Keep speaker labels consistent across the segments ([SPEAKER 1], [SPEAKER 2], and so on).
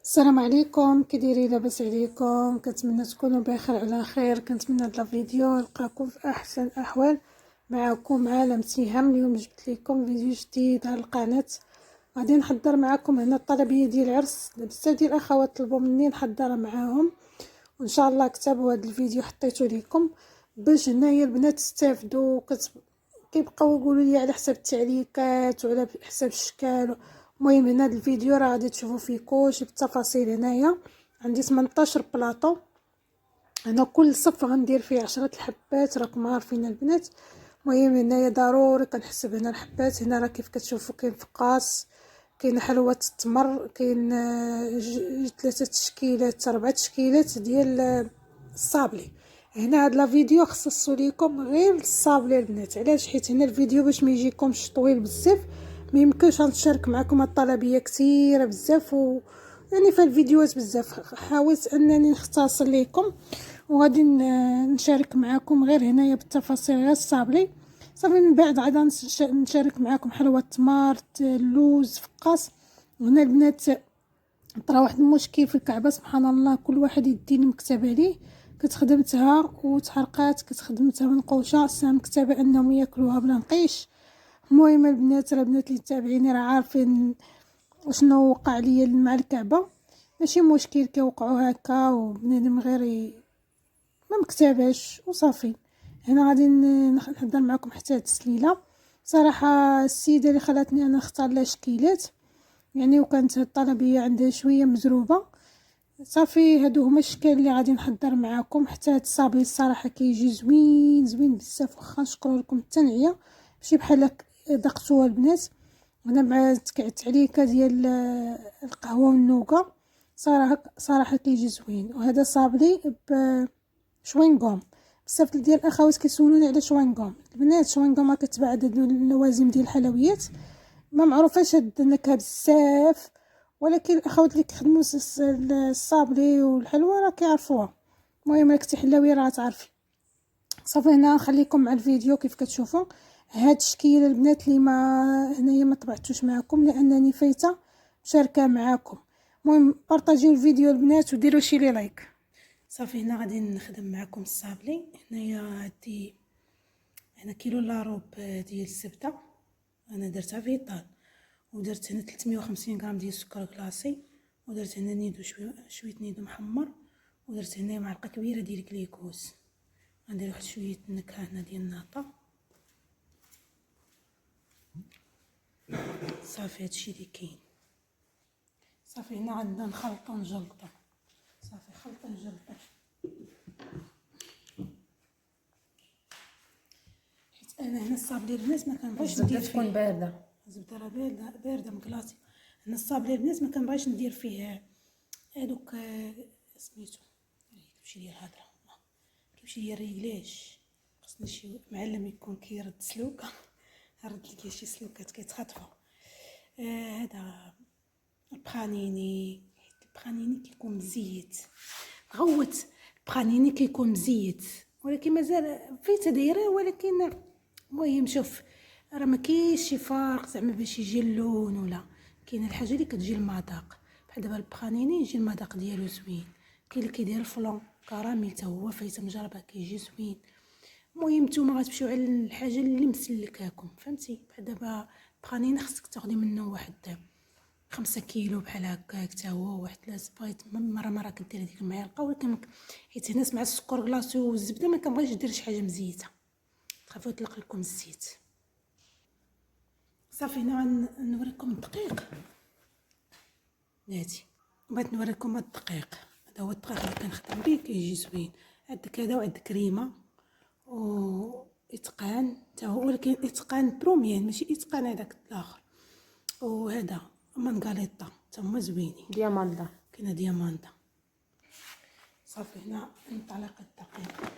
[SPEAKER 1] السلام عليكم، كي دايرين؟ لاباس عليكم؟ كنتمنى تكونوا بخير على خير. كنتمنى هذا الفيديو نلقاكم في احسن الاحوال. معكم عالم سهام. اليوم جبت لكم فيديو جديد على القناه. غادي نحضر معكم هنا الطلبيه ديال العرس. بزاف ديال الاخوات طلبوا مني نحضرها معاهم، وان شاء الله كتابوا هذا الفيديو حطيته لكم باش هنايا البنات يستافدوا. كيبقاو يقولوا لي على حساب التعليقات وعلى حساب الشكال. المهم هنا الفيديو راه غادي تشوفوا فيه كلشي بالتفاصيل. هنايا عندي 18 بلاطو. انا كل صف غندير فيه 10 الحبات، راكم عارفين البنات. المهم هنايا ضروري كنحسب هنا الحبات. هنا راه كيف كتشوفوا كاين فقاص، كاين حلوه التمر، كاين 3 تشكيلات 4 تشكيلات ديال الصابلي. هنا هاد لا فيديو خصصوا ليكم غير الصابلي البنات. علاش؟ حيت هنا الفيديو باش ما يجيكمش طويل بزاف. ما يمكنش نشارك معكم الطلبيه كثيره بزاف يعني في الفيديوهات بزاف. حاولت انني نختصر لكم وغادي نشارك معكم غير هنايا بالتفاصيل غير الصابلي. صافي من بعد عاد نشارك معكم حلوه التمر، اللوز، فقاص. هنا البنات طرا واحد المشكل في الكعبه، سبحان الله، كل واحد يديني مكتبه ليه كتخدمتها وتحرقات، كتخدمتها منقوشه، سا مكتبه انهم ياكلوها بلا نقيش. المهم البنات، راه البنات اللي تابعيني راه عارفين شنو وقع ليا مع الكعبه. ماشي مشكل، كيوقعوا هكا وبنادم غير ما مكتباش وصافي. هنا غادي نحضر معكم حتى هاد السليله. صراحه السيده اللي خلاتني انا نختار لها شكيلات يعني، وكانت الطلبيه عندها شويه مزروبه. صافي هادو هما الشكل اللي غادي نحضر معكم. حتى هاد الصابلي الصراحه كيجي زوين زوين بزاف. واخا نشكر لكم التنعيه ماشي بحال دقتوها البنات. هنا مع التعليكه ديال القهوه والنوكا، صراحه كيجي زوين. وهذا صابلي بشوينغوم. بزاف ديال الاخوات كيسولوني على شوينغوم البنات. شوينغوم كتباع هاد اللوازم ديال الحلويات، ما معروفاش هاد النكهه بزاف، ولكن الاخوات اللي كيخدموا الصابلي والحلوى راه كيعرفوها. المهم راك تحلاوي راه تعرفي. صافي هنا نخليكم مع الفيديو كيف كتشوفوا هاد الشكل البنات اللي ما هنايا ما طبعتوش معكم لانني فايته مشاركه معكم. المهم بارطاجيو الفيديو البنات وديروا شي لي لايك. صافي هنا غادي نخدم معكم الصابلي. هنايا عندي هنا كيلو لاروب ديال الزبده، انا درتها في طال، ودرت هنا 350 غرام ديال السكر كلاصي، ودرت هنا نيدو شويه نيدو محمر، ودرت هنا معلقه كبيره ديال الكليكوز. غندير واحد شويه النكهه هنا ديال الناطا. صافي هادشي اللي كاين. صافي هنا عندنا نخلطو نجلطو. صافي خلطه نجلطو، حيت انا هنا الصابلي البنات ما كنبغيش ندير فيه
[SPEAKER 2] تكون بارده.
[SPEAKER 1] الزبده راه بارده مكلاصي. هنا الصابلي البنات ما كنبغيش ندير فيه هادوك سميتو كيمشي ليا الهضره، كيمشي ليا الريغلاش. خصني شي معلم يكون كيرد سلوكه رد لي شي سلوكات كيتخطفوا. هذا البخانيني، حيت البخانيني كيكون مزيت غوت. البخانيني كيكون مزيت ولكن مازال فايته دايره. ولكن المهم شوف، راه ما كاينش شي فرق زعما باش يجي اللون ولا. كاين الحاجه اللي كتجي المذاق، بحال دابا البخانيني يجي المذاق ديالو زوين. كاين اللي كيدير الفلون كراميل حتى هو فايته مجربه كيجي زوين. المهم نتوما غتمشيو على الحاجه اللي مسلكاكم، فهمتي؟ بحال دابا البخانيني خصك تاخدي منه واحد 5 كيلو بحال هكاك حتى هو. واحد لاز بغيت مره كدير هذيك المعلقه، ولكن حيت هنا مع السكر كلاصي والزبده ما كنبغيش ندير شي حاجه مزيته، تخافوا يطلق لكم الزيت. صافي هنا غنوريكم الدقيق ناتي. بغيت نوريكم الدقيق. هذا هو الدقيق اللي كنخدم به كيجي زوين. عندك هذا وعندك كريمه و اتقان حتى هو، ولكن اتقان بروميان ماشي اتقان هذاك الاخر. وهذا مانغاليطا حتى هما زوينين.
[SPEAKER 2] دياماندا.
[SPEAKER 1] كاينه دياماندا. صافي هنا نطلق الدقيق.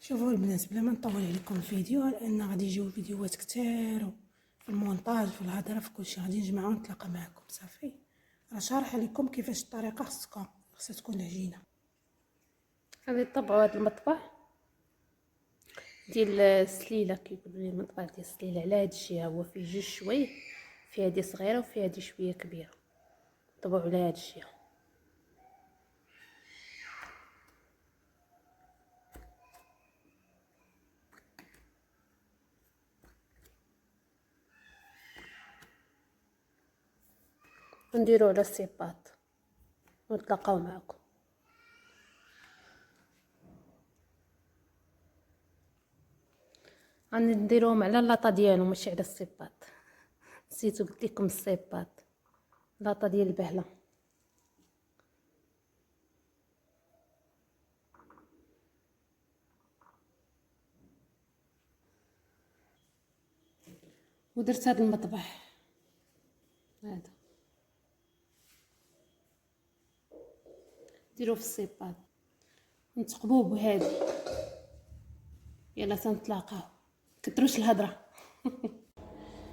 [SPEAKER 1] شوفوا البنات، بلا ما نطول عليكم الفيديو لان غادي يجيو فيديوهات كثار في المونتاج في الهضره في كلشي، غادي نجمعو ونتلاقى معكم. صافي راه شارحه لكم كيفاش الطريقه خصها تكون العجينه.
[SPEAKER 2] غادي تطبعوا هذا المطبخ. ديال السليله كيقولوا لي المنطقه ديال السليله. على هاد الجهه هو فيه جوج شوي، فيه هادي صغيره وفيه هادي شويه كبيره. طبعوا على هاد الجهه. ونديرو على السيباط ونتلاقاو معكم. غادي نديروهم على اللاطه ديالهم ماشي على السيباط. نسيتو قلت لكم السيباط لاطه ديال البهله. ودرت هذا المطبح هذا ديرو في السيباط نتقبوه بهادي. يلا تنتلاقاو، كتروش الهضره.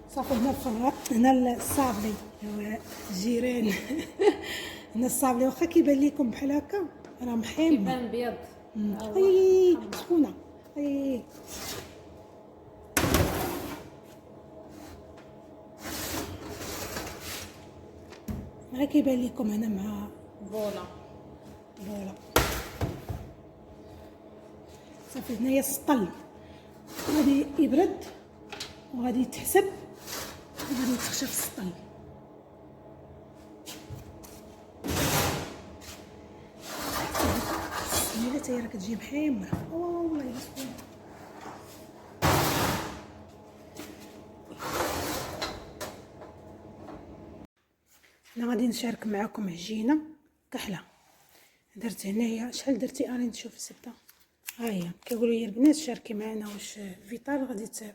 [SPEAKER 1] صافي هنا الفرق، هنا الصابلي هو الجيران. هنا الصابلي واخا كيبان لكم بحال هكا راه محيم،
[SPEAKER 2] كيبان بيض.
[SPEAKER 1] اي سخونه اي. ما كيبان لكم هنا مع
[SPEAKER 2] فوالا.
[SPEAKER 1] صافي هنايا السطل غادي يبرد وغادي يتحسب وغادي يتخشى في السطل. السميله تاهي راه كتجي محيمه والله الا سخونه. انا غادي نشارك معكم عجينه كحله. درت هنايا شحال درتي اني نشوف سبته. ها هي كيقولوا لي البنات شاركي معنا واش فيطال غادي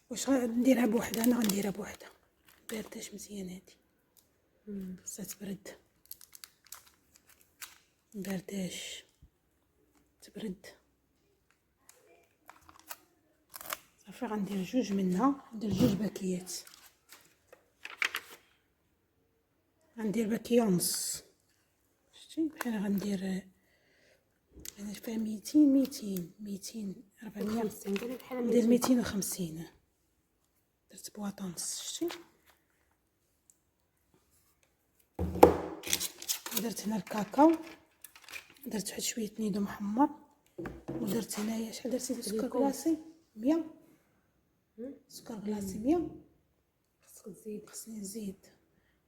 [SPEAKER 1] واش غنديرها بوحدها. انا غنديرها بوحدها بارداش مزيان هادي. خصها تبرد بارداش تبرد. صافي غندير جوج منها، ندير جوج باكيات. غندير باكيه ونص شتي بحال غندير انا فيها 200 400 ندير 250. درت بواطه نص شتي. درت هنا الكاكاو، درت واحد شويه نيدو محمر، ودرت هنايا شحال درتي سكر كلاصي 100. سكر كلاصي 100 خصني نزيد.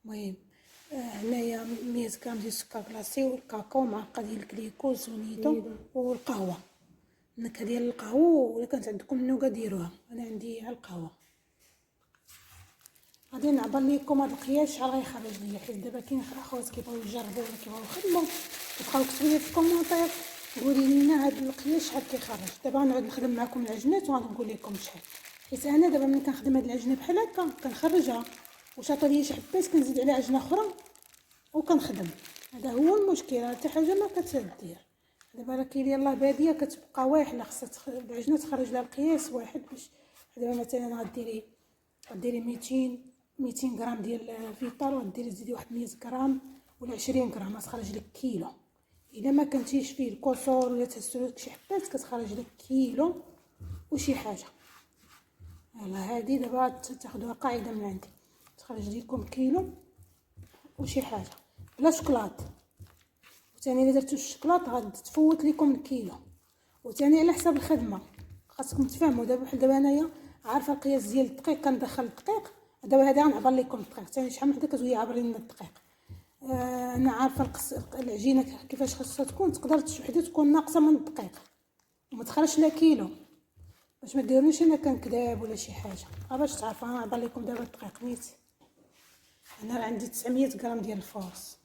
[SPEAKER 1] المهم هنايا 100 غرام ديال السكر كلاصي والكاكاو معلقه ديال الكليكوز ونيدو والقهوه. النكهه ديال القهوه ولا كانت عندكم النوغا ديروها، انا عندي على القهوه. غادي نعبر لكم هاد القياس شحال غيخرج ليا، حيت دابا كاين اخوات كيبغيو يجربوا ولا كيبغيو يخدموا، كتبقاو كتبوا لي في الكومونتير قولي لنا هاد القياس شحال كيخرج. دابا غنعود نخدم معكم العجينات وغنقول لكم شحال، حيت انا دابا ملي كنخدم هاد العجينه بحال هكا كنخرجها واش عطا ليا شي حبات كنزيد عليها عجينه اخرى وكنخدم. هذا هو المشكل، حتى حاجه ما كتدير. دابا راه كاين يلاه باديه كتبقى واحده خاصها العجينه تخرج لها القياس واحد. باش دابا مثلا غديري 200 غرام ديال فيطال وغديري تزيدي واحد 100 غرام ولا 20 غرام غتخرج لك كيلو. الا ما كنتيش فيه الكسور ولا تهزتو لك شي حبات كتخرج لك كيلو وشي حاجه. يلا هادي دابا تاخذوها قاعده من عندي، تخرج لكم كيلو وشي حاجه بلا شوكولات. وثاني الا درتو الشوكولات غتفوت لكم الكيلو. وثاني على حساب الخدمه خاصكم تفهموا. دابا بحال دابا انايا عارفه القياس ديال الدقيق كندخل الدقيق. دابا هذا غنعبر لكم الدقيق ثاني شحال من حدا كتقولي عبري لنا الدقيق. انا عارفه العجينه كيفاش خاصها تكون. تقدر وحده تكون ناقصه من الدقيق وما تخرجش لا كيلو، باش ما ديرونيش انا كنكذاب ولا شي حاجه. باش تعرفوا انا نعبر لكم دابا الدقيق نيت. انا راه عندي 900 غرام ديال الفورس.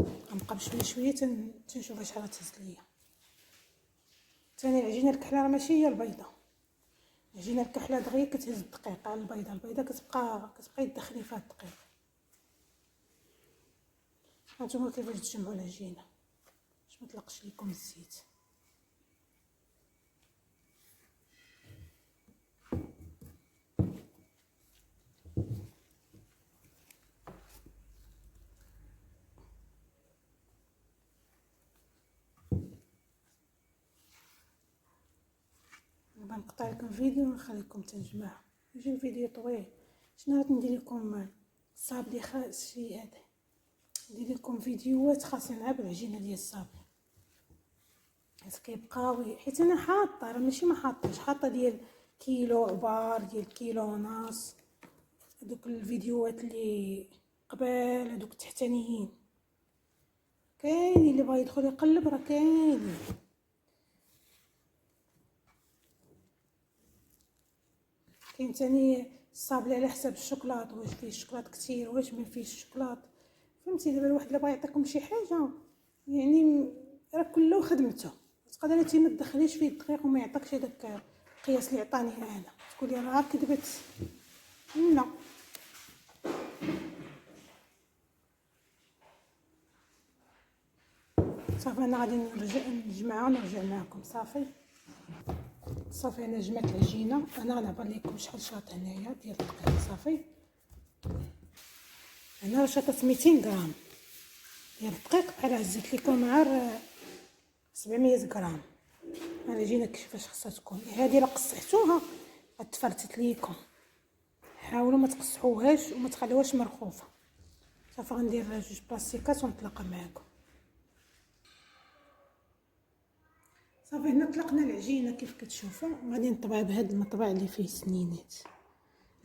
[SPEAKER 1] غنبقى بشويه شويه تنشوف شحال تهز ليا. ثاني العجينه الكحله راه ماشي هي البيضه. العجينه الكحله دغيا كتهز الدقيق على البيضه كتبقى تدخلي فيها الدقيق. هانتوما كيفاش تجمعوا العجينه باش ما تلقش لكم الزيت. غنقطع لكم فيديو ونخليكم تنجمعوا، يجي الفيديو طويل. شنو راح ندير لكم الصابلي خاص شي هذا، ندير لكم فيديوهات خاصين مع بالعجينه ديال الصابلي، حيت كيبقاو، حيت انا حاطه، راه ماشي ما حاطاش، حاطه ديال كيلو عبار، ديال كيلو ونص. هذوك الفيديوهات اللي قبل هذوك التحتانيين، كاين اللي بغى يدخل يقلب راه كاين. كاين تاني الصابلي على حسب الشوكولات، واش فيه الشوكولات كتير واش ما فيهش الشوكولات، فهمتي. دابا الواحد اللي بغى يعطيكم شي حاجه يعني راه كله خدمته، تقدري انتي ما تدخليش فيه الدقيق وما يعطيكش هذاك القياس اللي عطاني انا، تقولي راه كذبت. لا، صافي انا غادي نجمعها ونرجع معكم. صافي انا جمعت العجينه، انا غنعبر لكم شحال شاط هنايا ديال الدقيق. صافي انا شاطت 200 غرام ديال الدقيق، بحال هزيت لكم عار 700 غرام. العجينه كيفاش خصها تكون هذه، راه قصحتوها غتفرتت ليكم، حاولوا ما تقصحوهاش وما تخليوهاش مرخوفه. صافي غندير جوج بلاستيكات ونطلق معكم. صافي هنا طلقنا العجينه كيف كتشوفوا، غادي نطبع بهذا المطبع اللي فيه سنينات.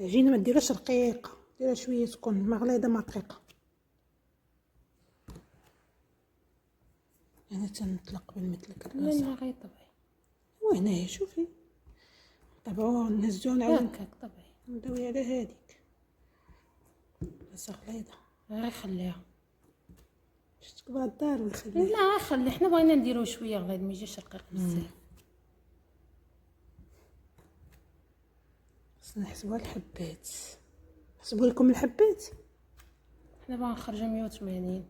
[SPEAKER 1] العجينه ما ديروهاش رقيقه، ديروها شويه تكون مغليظه ما رقيقه. انا تنطلق بالمثل هكا.
[SPEAKER 2] لا غيطبعي
[SPEAKER 1] وهنايا شوفي طبعوه نهزوه نعاود
[SPEAKER 2] هكاك طبعي،
[SPEAKER 1] ندوي على هذيك بس غليظه.
[SPEAKER 2] غير خليها.
[SPEAKER 1] شفت كبار الدار ويخليها.
[SPEAKER 2] لا خلي، حنا بغينا نديروه شويه غليظ ما يجيش رقيق بزاف.
[SPEAKER 1] خصنا نحسبوها الحبات، نحسبوا لكم الحبات.
[SPEAKER 2] حنا باغا نخرجوا 180.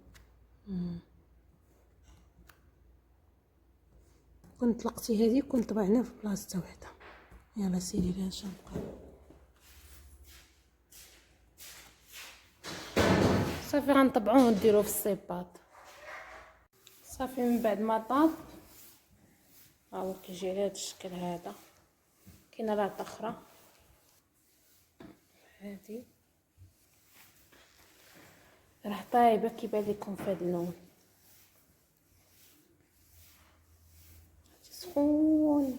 [SPEAKER 1] كنت طلقتي هذه كنت طبعنا في بلاصه وحده. يلا سيري لها شنو بقى.
[SPEAKER 2] صافي غنطبعوه ونديروه في الصيباط. صافي من بعد ما طاب ها هو كيجي على هذا الشكل هذا. كاينه لاطه اخرى هذه راه طايبه كيبان لكم في هذا اللون، سخون.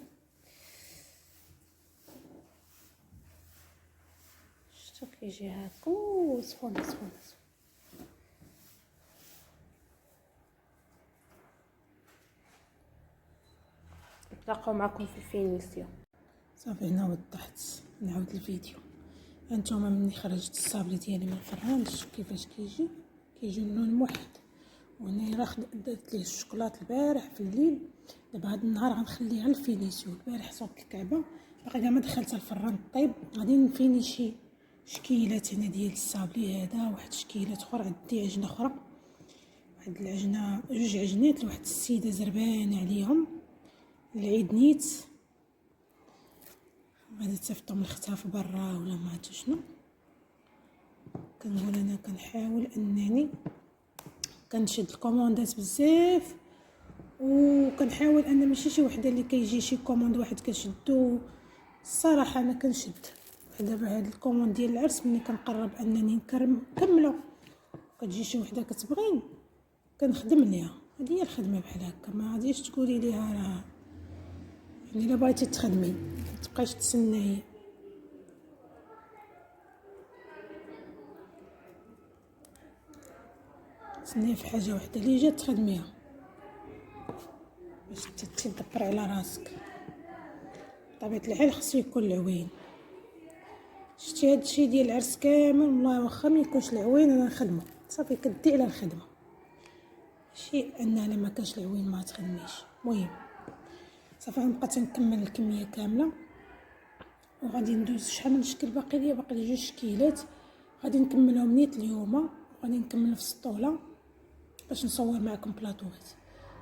[SPEAKER 2] شتو كيجي هاكا سخون سخون. نتلاقاو معكم في الفينيسيون.
[SPEAKER 1] صافي هنا وضحت، نعاود الفيديو. هانتوما ملي خرجت الصابلي ديالي من الفران كيفاش كيجي اللون موحد. وهنا راه درت ليه الشوكولات البارح في الليل. دابا هاد النهار غنخليها الفينيسيون. البارح صوبت الكعبه باقي ما دخلتها الفران طيب، غادي نفينيشي شكيلات هنا ديال الصابلي هذا، واحد شكيلات اخرى. عندي عجنه اخرى، واحد العجنه، جوج عجنات لواحد السيده زربانه عليهم العيد نيت. غادي تصيفطهم لختها برا ولا ما عرفت شنو. كنقول انا كنحاول انني كنشد الكوموندات بزاف، وكنحاول ان ماشي شي وحده اللي كيجي شي كوموند واحد كنشدو. الصراحه انا كنشد. دابا هاد الكوموند ديال العرس ملي كنقرب انني نكملو، كتجي شي وحده كتبغي كنخدم ليها. هذه هي الخدمه بحال هكا، ما غاديش تقولي ليها راه يعني الا بغيتي تخدمي متبقايش تسناي. تسناي في حاجه وحده اللي جات تخدميها باش تدبر على راسك. بطبيعه الحال خصو يكون العوين. شتي هادشي ديال العرس كامل والله واخا ما يكونش العوين انا نخدمو. صافي كدي على الخدمه، ماشي ان لا ما كانش العوين ما تخدميش. المهم صافي غنبقى تنكمل الكميه كامله، وغادي ندوز شحال من شكل باقي لي جوج شكيلات غادي نكملهم نيت اليوم. غادي نكمل في السطوله باش نصور معكم بلاطوات.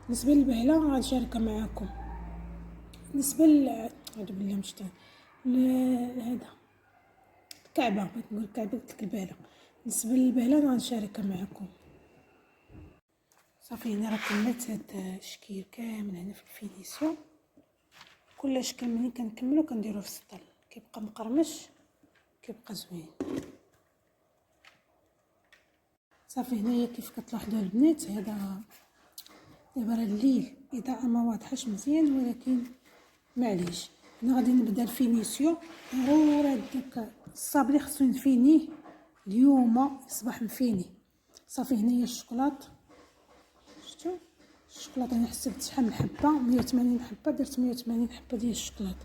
[SPEAKER 1] بالنسبه للبهله غنشاركها معكم. بالنسبه اعوذ بالله من الشيطان هذا الكعبه، بغيت نقول الكعبه قلت لك البهله. بالنسبه للبهله غنشاركها معكم. صافي هنا راه كملت هاد الشكل كامل هنا في الفينيسيون. كل شكل ملي كنكملو كنديروه في السطل كيبقى مقرمش كيبقى زوين. صافي هنايا كيف كتلاحظوا البنات هذا دابا راه الليل الاضاءه ما واضحاش مزيان ولكن معليش. انا غادي نبدا الفينيسيون. ضروري هذاك الصابلي خصو نفينيه اليوم يصبح مفيني. صافي هنايا الشوكولاط شفتوا الشوكولاط انا حسبت شحال من حبه 180 حبه درت 180 حبه ديال الشوكولاط.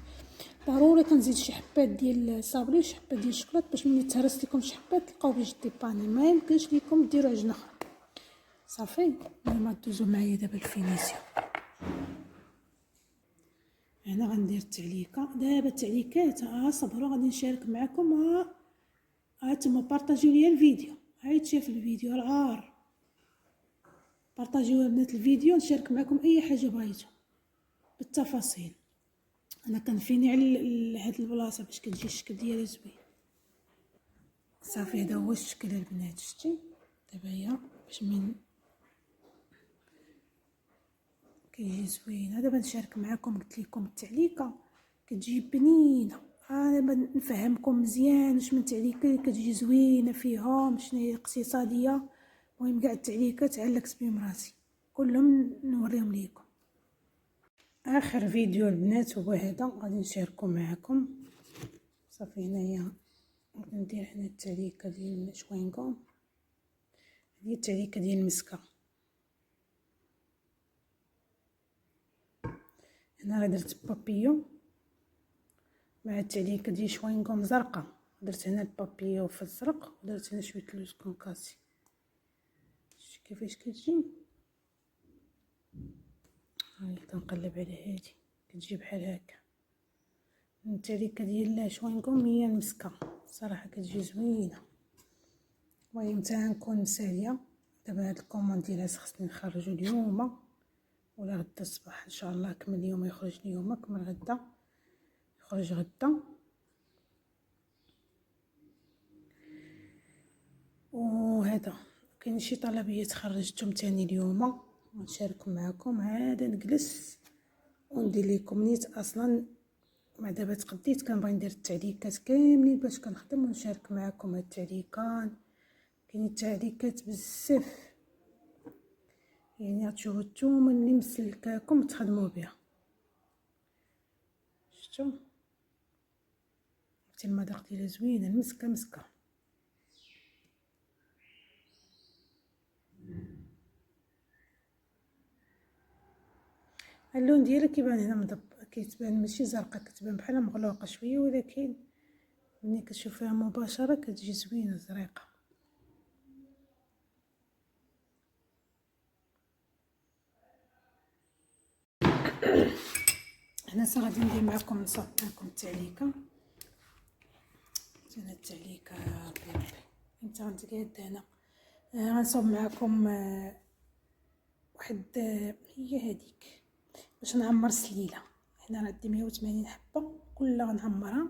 [SPEAKER 1] ضروري كنزيد شي حبات ديال الصابلي وشي حبات ديال الشوكولاط باش ملي تهرس لكم شي حبات تلقاو باش ديباني ما يمكنش ليكم ديروا عجن اخر. صافي ما دوزو معايا دابا الفينيسيون. انا غندير التعليكه دابا التعليكات صبروا غادي نشارك معكم. هانتوما بارطاجيو ليا الفيديو عيط شاف الفيديو العار بارطاجيو البنات الفيديو نشارك معكم اي حاجه بغيتو بالتفاصيل. انا كنفيني على هاد البلاصه باش كتجي الشكل ديالها زوين. صافي هذا هو الشكل البنات شتي دابا هي باش من كيجي زوين. دابا نشارك معكم قلت لكم التعليكه كتجي بنينه. انا نفهمكم مزيان واش من تعليكه كتجي زوينه فيهم شنو هي الاقتصاديه. المهم كاع التعليكات علقت بهم راسي كلهم نوريهم ليكم. اخر فيديو البنات هو هذا غادي نشاركو معكم. صافي هنايا ندير هنا التعليكه ديال الشوينغوم. هذه التعليكه ديال المسكه. هنا راه درت بابيو مع التعليكه ديال شوينغوم زرقاء. درت هنا البابيو في الزرق ودرت هنا شويه لوز كونكاسي. شتي كيفاش كتجي هاني كنقلب على هادي كتجي بحال هكا. التعليكه ديال شوينغوم هي المسكه صراحه كتجي زوينه. المهم حتى نكون مساليه. دابا هاد الكوموند ديالها خصني نخرجو اليوم ولا غدا الصباح ان شاء الله. كمل اليوم يخرج اليوم كمل غدا يخرج غدا. وهذا كاين شي طلبيات خرجتهم تاني اليوم نشارك معكم. عاد نجلس وندير لكم نيت اصلا مع دابا تقديت كنبغي ندير التعليكات كاملين باش كنخدم ونشارك معكم هاد التعليكات. كاين التعليكات بزاف يعني غتشوفوا نتوما اللي مسلكاكم تخدموا بها. شفتوا حتى المذاق ديالها زوينه المسكه مسكه. اللون ديالها كيبان هنا مضب كيتبان ماشي زرقاء كتبان بحال مغلوقه شويه ولكن ملي كتشوفيها مباشره كتجي زوينه زريقه. هنا غادي ندير معكم نصب لكم التعليكه. انا التعليكه ربي انت غنتقاد هنا. غنصب معكم واحد هي هذيك باش نعمر سليله. هنا راه عندي 180 حبه كلها غنعمرها.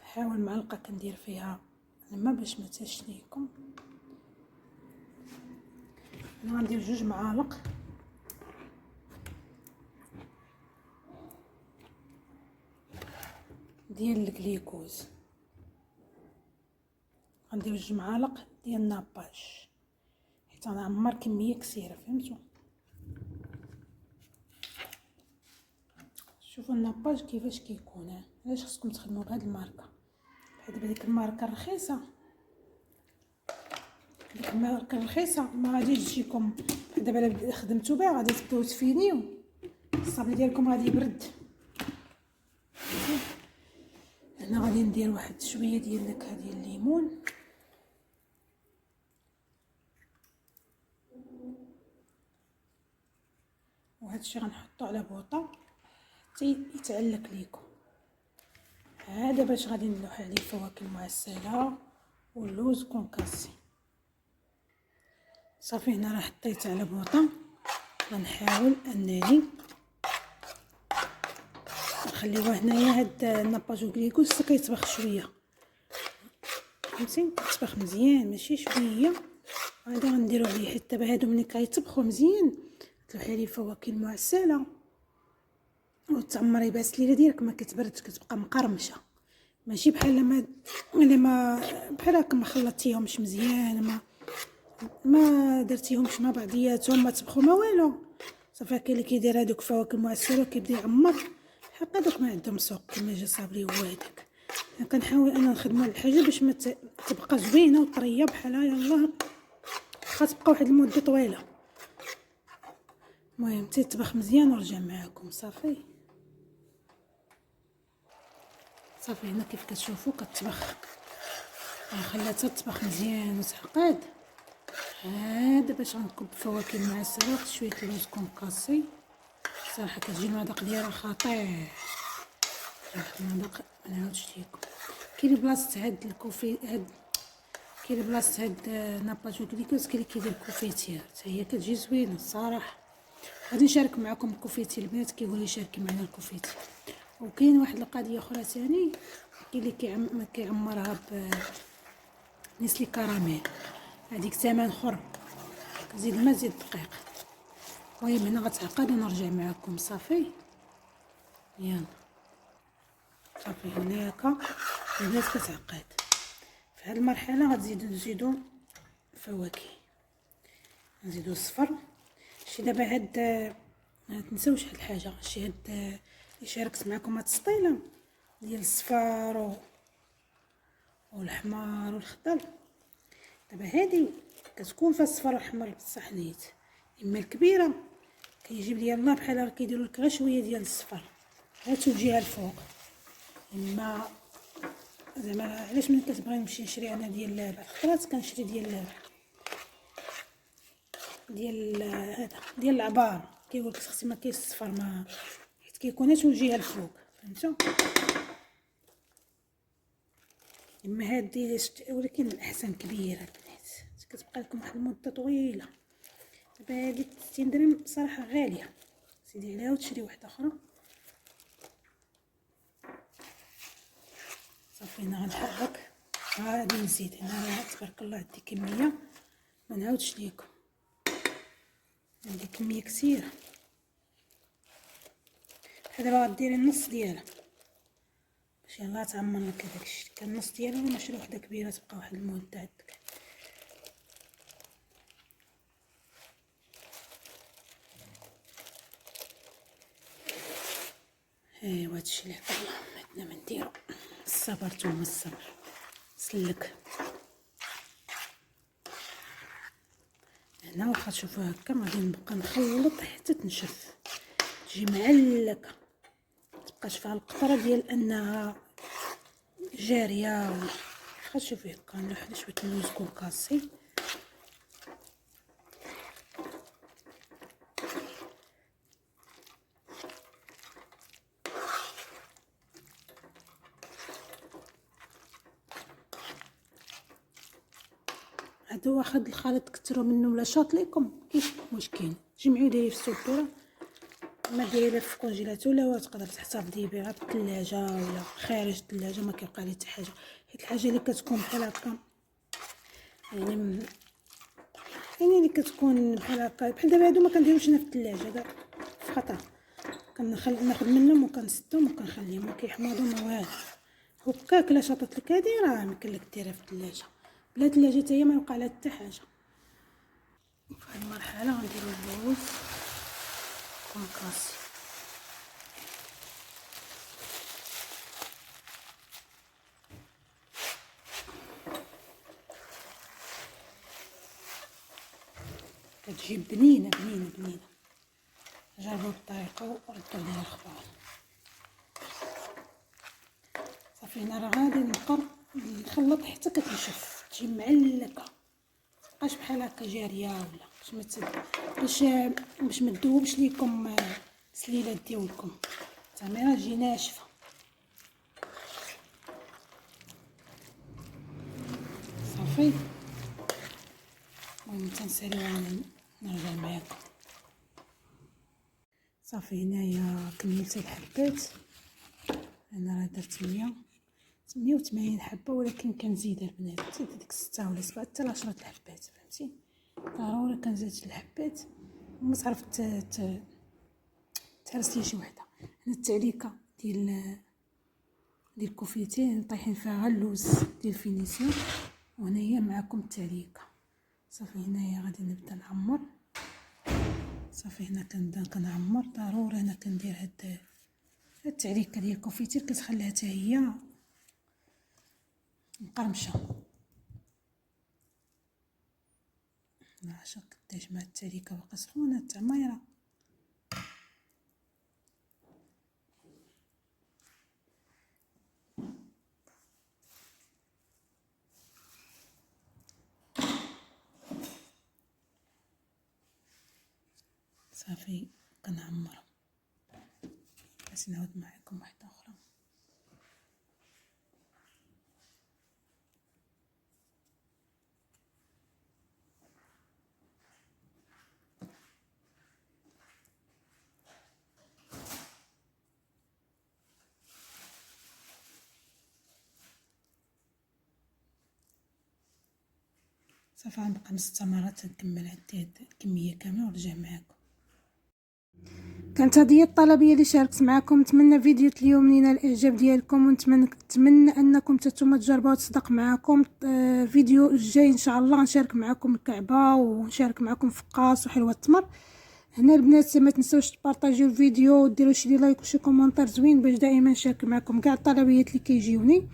[SPEAKER 1] نحاول معلقه كندير فيها الماء باش ما تهش ليكم. انا غندير 2 معالق ديال الكليكوز. غندير 2 معالق ديال الناباج حيت غنعمر كميه كثيره فهمتوا. شوفوا الناباج كيفاش كيكون. علاش خصكم تخدموا بهاد الماركه بحال دابا ديك الماركه الرخيصه. ديك الماركه الرخيصه ما غاديش تجيكم دابا الا خدمتو بها غادي تبداو تفينيو الصابلي ديالكم غادي يبرد. هنا غادي ندير واحد شويه ديال النكهه ديال الليمون. وهذا الشيء غنحطو على بوطه حتى يتعلق ليكم. هذا باش غادي نلوح عليه الفواكه المعسله واللوز كونكاسي. صافي هنا راه حطيت على بوطه. غنحاول انني نخليوه هنايا. هاد الناباجو كليكوس كيطبخ شويه فهمتي كيطبخ مزيان ماشي شويه. هذا غنديرو عليه حتى دابا هادو ملي كيطبخوا مزيان تلوحي عليه الفواكه المعسله وتعمري باسليله ديالك ما كتبردش، كتبقى مقرمشه، ماشي بحال لما بحال هكا ما خلطتيهمش مزيان، ما درتيهمش مع بعضياتهم، ما طبخوا ما والو. صافي كاين اللي كيدير هذوك فواكه معسره وكيبدا يعمر، حق هذوك ما عندهم سوق كما جا صابري هو هذاك. انا كنحاول انا نخدموا على الحاجه باش ما تبقى زوينه وطريه بحالها، يلاه خاص تبقى واحد المده طويله. المهم تيطبخ مزيان ونرجع معاكم. صافي هنا كيف كتشوفوا كتطبخ، خلاتها تطبخ مزيان وتعقد. هذا باش غنكب فواكه معسره واحد شويه لوز كونكاسي، صراحه كتجي المذاق ديالها خطير، المذاق ما نعاودش ليكم. كاين بلاصه هاد الكوفي كاين بلاصه هاد ناباجو كليكوز، كاين اللي كيدير كوفيتير حتى هي كتجي زوينه الصراحه. غادي نشارك معكم الكوفيتي، البنات كيقول لي شاركي معنا الكوفيتي. وكاين واحد القضيه اخرى ثاني، كاين اللي كيعمرها بنسلي كراميل، هذيك ثمن خر، كزيد الماء زيد الدقيق. المهم هنا غتعقد ونرجع معكم. صافي يلا صافي هنا هكا البنات كتعقد. في هذه المرحله نزيدو فواكه، نزيدو الصفر. شي دابا هاد ما تنساوش هاد الحاجه، شي هاد اللي شاركت معكم هاد السطيله ديال الصفار والحمار والخضر. دابا هادي كتكون فيها الصفر والحمر بصح نيت، اما الكبيره كيجيب ليا الله بحال كيديروا لك غير شويه ديال الصفر غير توجيها الفوق. اما زعما علاش ملي كتبغي نمشي نشري انا ديال الخضرات كنشري ديال هذا ديال العبار، كيقول لك خصك ما كاينش الصفر، ما حيت كيكون توجيها الفوق، فهمتوا؟ اما هادي ولكن الاحسن كبيره البنات كتبقى لكم واحد المده طويله. دابا هادي 60 درهم بصراحه غاليه، سيدي عليها وتشري واحده اخرى. صافي هنا غنحرك، غادي نزيد هنا تبارك الله عندي كميه ما نعاودش ليكم، عندي كميه كثيره. دابا غديري النص ديالها باش يلاه تعمر لك هذاك الشيء، كان النص ديالها ولا شري وحده كبيره تبقى واحد المده عندك. ايوا هادشي اللي عندنا ما نديرو، الصبر ثم الصبر. سلك هنا واخا تشوفوا هكا غادي نبقى نخلط حتى تنشف، تجي معلكه، متبقاش فيها القطره ديال انها جاريه. واخا تشوفي هكا نلوح شويه اللوز كونكاسي. هادو واخد الخليط كثروا منه ولا شاط ليكم كيف مشكل، جمعوا ديريه في السبوره، ما ديريه في الكونجيلاتور ولا تقدر تحتفظي بها في الثلاجه ولا خارج الثلاجه، ما كيبقى لي حتى حاجه. حيت الحاجه اللي كتكون بحال هكا يعني اللي كتكون بحال هكا بحال دابا هادو ما كنديروش هنا في الثلاجه كاع في خطر، ناخذ منهم وكنسدهم وكنخليهم ما كيحماضوا ما والو. هكاك الا شاطت لك هادي راه يمكن لك ديرها في الثلاجه، بلا ثلاجه حتى هي ما يوقع لها حتى حاجه. في هذه المرحله غنديروا اللوز كونكاسي. كتجي بنينه بنينه بنينه، جربوا الطريقه وردوا عليها الخبر. صافي هنا راه غادي نبقى نخلط حتى كتنشف، تجي معلكه، متبقاش بحال هكا جاريه ولا باش ما تذوبش ليكم السليلات ديالكم، زعما تجي ناشفه. صافي المهم تنساليوها نرجع معاكم. صافي هنايا كملت الحبات، انا راه درت 180 حبه، ولكن كنزيد البنات نزيد ديك 6 ولا 7 حتى 10 الحبات، فهمتي؟ ضروري كنزيد الحبات وما تعرف تهرسي شي وحده. هنا التعليكه ديال الكوفيتين طايحين فيها غير اللوز ديال الفينيسيون، وهنايا معكم التعليكه. صافي هنايا غادي نبدا نعمر. صافي هنا كنبدا كنعمر. ضروري انا كندير هاد التعليكه ديال الكوفيتير كتخليها حتى هي مقرمشه. شوف قداش مع التعليكه باقا سخونه التعميره. صافي كنعمر. بس نعاود معكم واحده اخرى. صافي غنبقى من 6 مرات نكمل عندي هاد الكميه كامله ونرجع معكم. كانت هذه الطلبيه اللي شاركت معكم. نتمنى فيديو اليوم نينا الاعجاب ديالكم، ونتمنى انكم نتوما تجربوها وتصدق معكم. فيديو الجاي ان شاء الله نشارك معكم الكعبه ونشارك معكم فقاص وحلوه التمر. هنا البنات ما تنسوش تبارطاجيو الفيديو وديروا شي لايك وشي كومونتير زوين باش دائما نشارك معكم كاع الطلبيات اللي كيجيوني.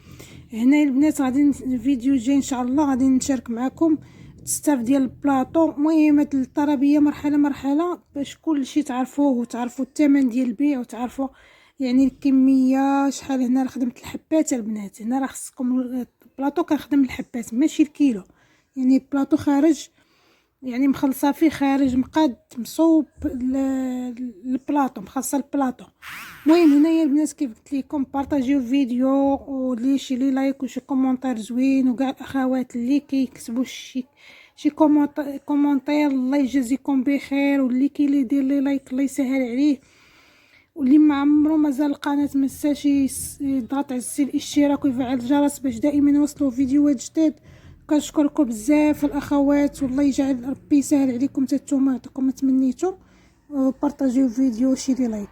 [SPEAKER 1] هنا البنات غادي الفيديو الجاي ان شاء الله غادي نشارك معكم تستاف ديال البلاطو. المهم هاد الطلبيه مرحله مرحله باش كلشي تعرفوه وتعرفوا الثمن ديال البيع وتعرفوا يعني الكميه شحال. هنا خدمت الحبات البنات. هنا راه خصكم البلاطو كنخدم الحبات ماشي الكيلو، يعني البلاطو خارج يعني مخلصه فيه خارج مقاد مصوب البلاطو مخلصه البلاطو. المهم هنايا البنات كيف قلت لكم بارطاجيو الفيديو ولي شي لي لايك وشي كومونتير زوين، وكاع الاخوات اللي كيكتبوا شي كومونتير الله يجازيكم بخير، واللي كيدير لي لايك الله يسهل عليه، واللي ما عمرو مازال القناه ما نساش يضغط على زر الاشتراك ويفعل الجرس باش دائما يوصلوا فيديوهات جداد. كنشكركم بزاف الاخوات، والله يجعل ربي يسهل عليكم حتى نتوما يعطيكم ما تمنيتو. وبارطاجيو الفيديو وشيري لايك.